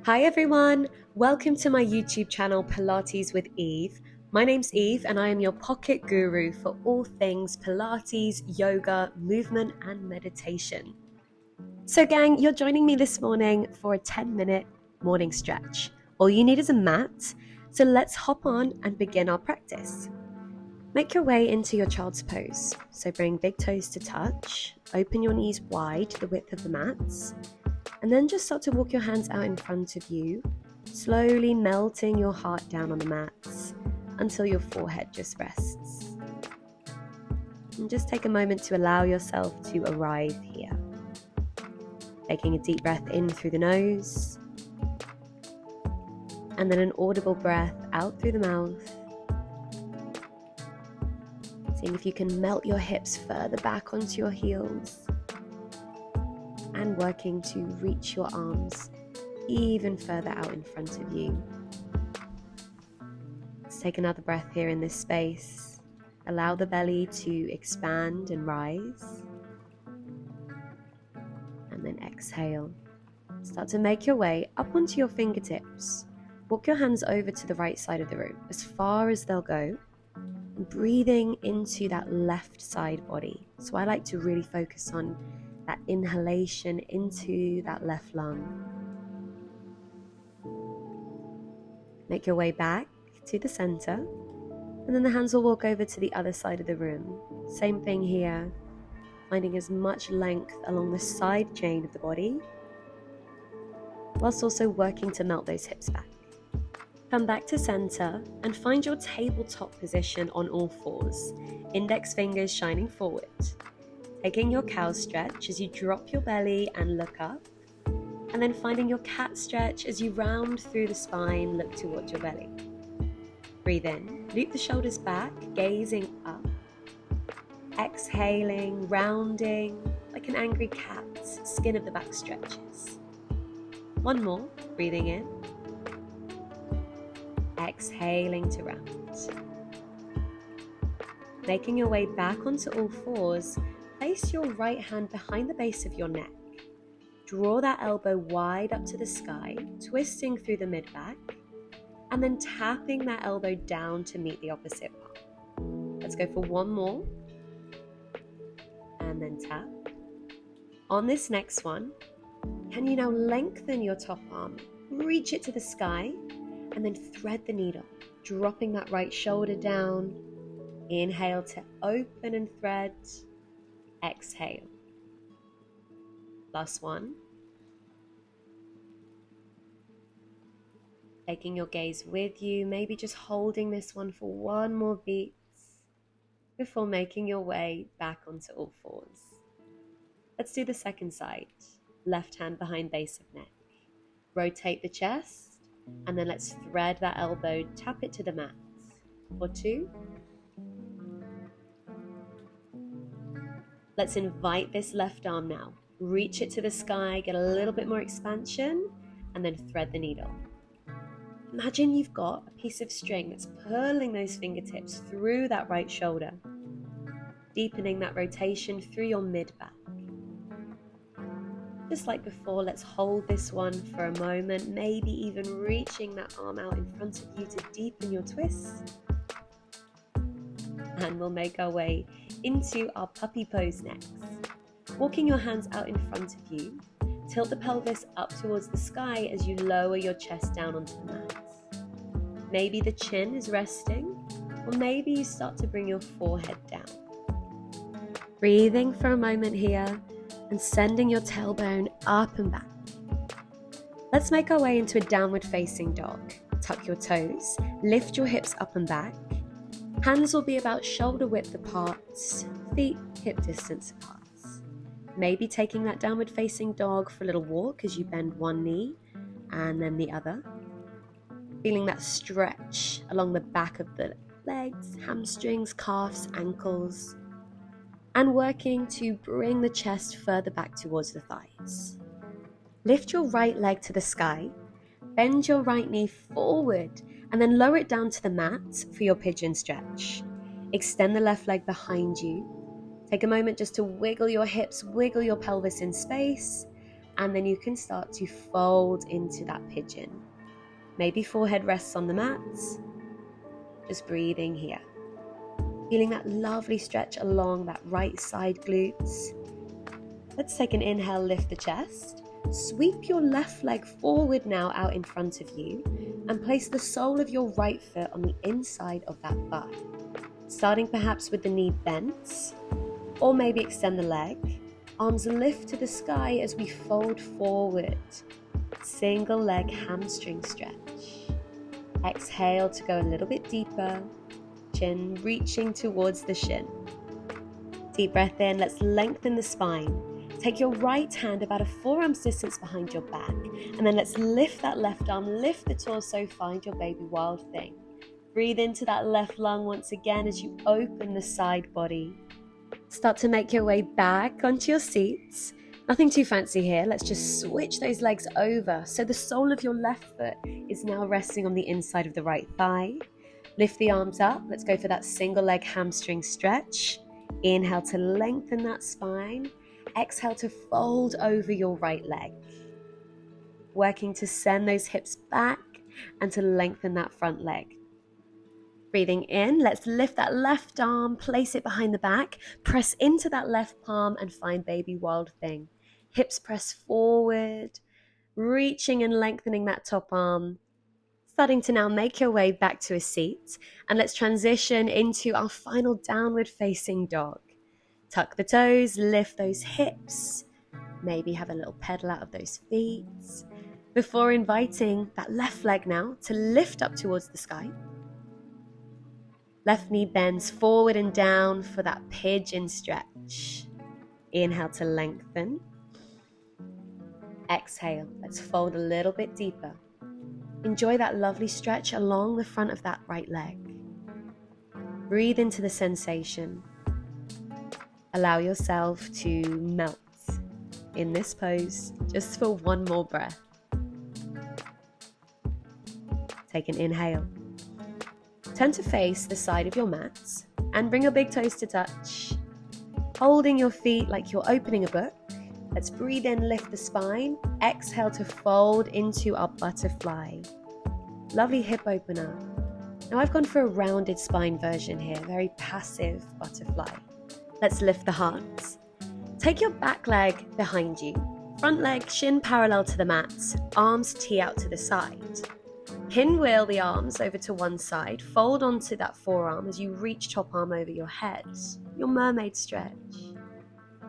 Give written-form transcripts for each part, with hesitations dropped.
Hi everyone, welcome to my YouTube channel Pilates with Eve. My name's Eve and I am your pocket guru for all things Pilates, yoga, movement and meditation. So gang, you're joining me this morning for a 10-minute morning stretch. All you need is a mat, so let's hop on and begin our practice. Make your way into your child's pose. So bring big toes to touch, open your knees wide to the width of the mats, and then just start to walk your hands out in front of you, slowly melting your heart down on the mats until your forehead just rests. And just take a moment to allow yourself to arrive here. Taking a deep breath in through the nose, and then an audible breath out through the mouth. Seeing if you can melt your hips further back onto your heels, and working to reach your arms even further out in front of you. Let's take another breath here in this space. Allow the belly to expand and rise. And then exhale. Start to make your way up onto your fingertips. Walk your hands over to the right side of the room, as far as they'll go. And breathing into that left side body. So I like to really focus on that inhalation into that left lung. Make your way back to the center, and then the hands will walk over to the other side of the room. Same thing here, finding as much length along the side chain of the body, whilst also working to melt those hips back. Come back to center and find your tabletop position on all fours, index fingers shining forward. Taking your cow stretch as you drop your belly and look up, and then finding your cat stretch as you round through the spine, look towards your belly. Breathe in, loop the shoulders back, gazing up. Exhaling, rounding like an angry cat, skin of the back stretches. One more, breathing in. Exhaling to round. Making your way back onto all fours, place your right hand behind the base of your neck. Draw that elbow wide up to the sky, twisting through the mid-back, and then tapping that elbow down to meet the opposite palm. Let's go for one more. And then tap. On this next one, can you now lengthen your top arm, reach it to the sky, and then thread the needle, dropping that right shoulder down. Inhale to open and thread. Exhale. Last one. Taking your gaze with you, maybe just holding this one for one more beat before making your way back onto all fours. Let's do the second side. Left hand behind base of neck. Rotate the chest, and then let's thread that elbow, tap it to the mat. For two. Let's invite this left arm now. Reach it to the sky, get a little bit more expansion, and then thread the needle. Imagine you've got a piece of string that's pulling those fingertips through that right shoulder, deepening that rotation through your mid-back. Just like before, let's hold this one for a moment, maybe even reaching that arm out in front of you to deepen your twist. And we'll make our way into our puppy pose next. Walking your hands out in front of you, tilt the pelvis up towards the sky as you lower your chest down onto the mat. Maybe the chin is resting, or maybe you start to bring your forehead down. Breathing for a moment here and sending your tailbone up and back. Let's make our way into a downward facing dog. Tuck your toes, lift your hips up and back. Hands will be about shoulder width apart, feet hip distance apart. Maybe taking that downward facing dog for a little walk as you bend one knee and then the other. Feeling that stretch along the back of the legs, hamstrings, calves, ankles. And working to bring the chest further back towards the thighs. Lift your right leg to the sky, bend your right knee forward, and then lower it down to the mat for your pigeon stretch. Extend the left leg behind you, Take a moment just to wiggle your hips, wiggle your pelvis in space, and then you can start to fold into that pigeon. Maybe forehead rests on the mats. Just breathing here. Feeling that lovely stretch along that right side glutes. Let's take an inhale, lift the chest. Sweep your left leg forward now out in front of you and place the sole of your right foot on the inside of that thigh. Starting perhaps with the knee bent, or maybe extend the leg. Arms lift to the sky as we fold forward. Single leg hamstring stretch. Exhale to go a little bit deeper. Chin reaching towards the shin. Deep breath in, let's lengthen the spine. Take your right hand about a forearm's distance behind your back, and then let's lift that left arm, lift the torso, find your baby wild thing. Breathe into that left lung once again as you open the side body. Start to make your way back onto your seats. Nothing too fancy here, let's just switch those legs over. So the sole of your left foot is now resting on the inside of the right thigh. Lift the arms up, let's go for that single leg hamstring stretch. Inhale to lengthen that spine. Exhale to fold over your right leg. Working to send those hips back and to lengthen that front leg. Breathing in, let's lift that left arm, place it behind the back, press into that left palm and find baby wild thing. Hips press forward, reaching and lengthening that top arm. Starting to now make your way back to a seat, and let's transition into our final downward facing dog. Tuck the toes, lift those hips, maybe have a little pedal out of those feet, before inviting that left leg now to lift up towards the sky. Left knee bends forward and down for that pigeon stretch. Inhale to lengthen. Exhale, let's fold a little bit deeper. Enjoy that lovely stretch along the front of that right leg. Breathe into the sensation. Allow yourself to melt in this pose just for one more breath. Take an inhale. Turn to face the side of your mats and bring your big toes to touch. Holding your feet like you're opening a book. Let's breathe in, lift the spine. Exhale to fold into our butterfly. Lovely hip opener. Now I've gone for a rounded spine version here, very passive butterfly. Let's lift the heart. Take your back leg behind you. Front leg, shin parallel to the mat. Arms tee out to the side. Pinwheel the arms over to one side. Fold onto that forearm as you reach top arm over your head. Your mermaid stretch.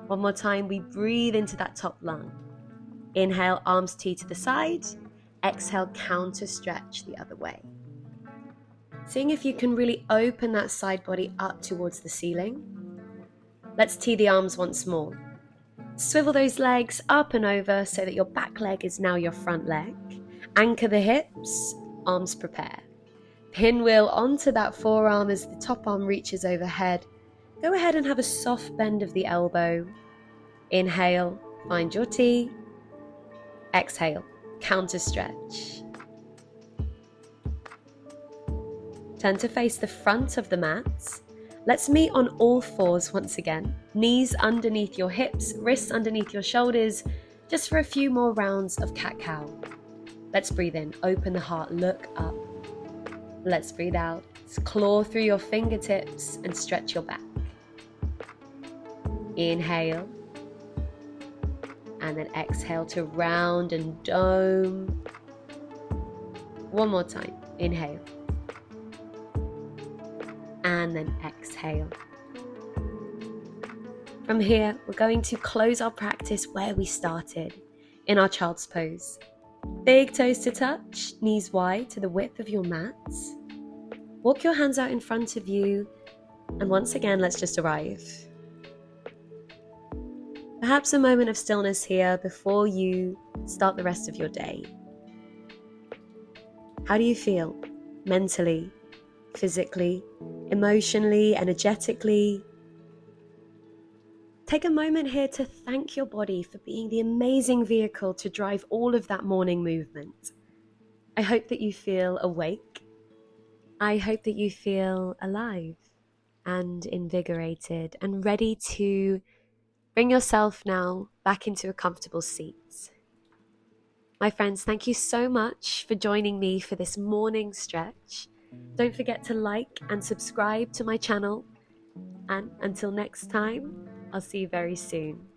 One more time, we breathe into that top lung. Inhale, arms tee to the side. Exhale, counter stretch the other way. Seeing if you can really open that side body up towards the ceiling. Let's tee the arms once more. Swivel those legs up and over so that your back leg is now your front leg. Anchor the hips, arms prepare. Pinwheel onto that forearm as the top arm reaches overhead. Go ahead and have a soft bend of the elbow. Inhale, find your T. Exhale, counter stretch. Turn to face the front of the mat. Let's meet on all fours once again. Knees underneath your hips, wrists underneath your shoulders, just for a few more rounds of cat-cow. Let's breathe in, open the heart, look up. Let's breathe out, claw through your fingertips and stretch your back. Inhale. And then exhale to round and dome. One more time, inhale. And then exhale. From here, we're going to close our practice where we started, in our child's pose. Big toes to touch, knees wide to the width of your mats. Walk your hands out in front of you, and once again, let's just arrive. Perhaps a moment of stillness here before you start the rest of your day. How do you feel mentally, physically, emotionally, energetically? Take a moment here to thank your body for being the amazing vehicle to drive all of that morning movement. I hope that you feel awake. I hope that you feel alive. and invigorated and ready to bring yourself now back into a comfortable seat. My friends, thank you so much for joining me for this morning stretch. Don't forget to like and subscribe to my channel. And until next time, I'll see you very soon.